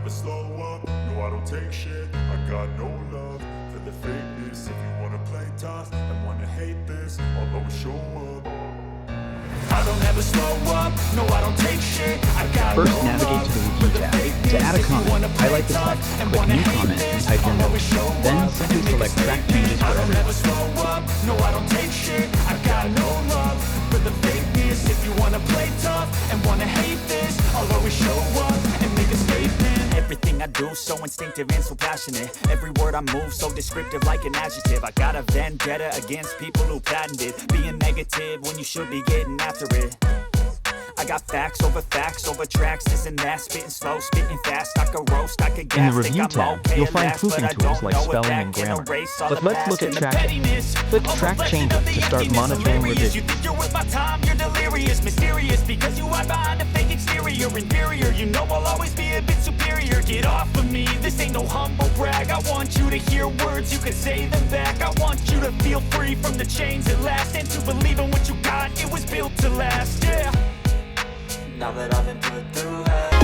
never slow up, no I don't take shit. I got no love for the fakeness. If you wanna play tough and wanna hate this, I'll always show up. I don't ever slow up, no I don't take shit. I got First, no navigate love to the for Review tab. fakeness. To add a If you comment, wanna play highlight the tough text, and click wanna New hate Comment, and this, type your I'll always note. show Then up simply and make a select Track statement. Changes I don't wherever. ever slow up, no I don't take shit. I got no love for the fakeness. If you wanna play tough and wanna hate this, I'll always show up and make a statement. Everything I do so instinctive and so passionate. Every word I move so descriptive like an adjective. I got a vendetta against people who patented being negative when you should be getting after it. I got facts over tracks, this and that, spitting slow, spitting fast, I could roast, I could gas. In the Review tab, you'll find proofing tools like spelling and grammar. But let's look at tracking. Click Track Changes to start monitoring revisions. You think you're worth my time, you're delirious, mysterious, because you hide behind a fake exterior, inferior. You know I'll always be a bit superior. Get off of me, this ain't no humble brag. I want you to hear words, you can say them back. I want you to feel free from the chains at last, and to believe in what you got, it was built to last, yeah. Now that I've been put through hell,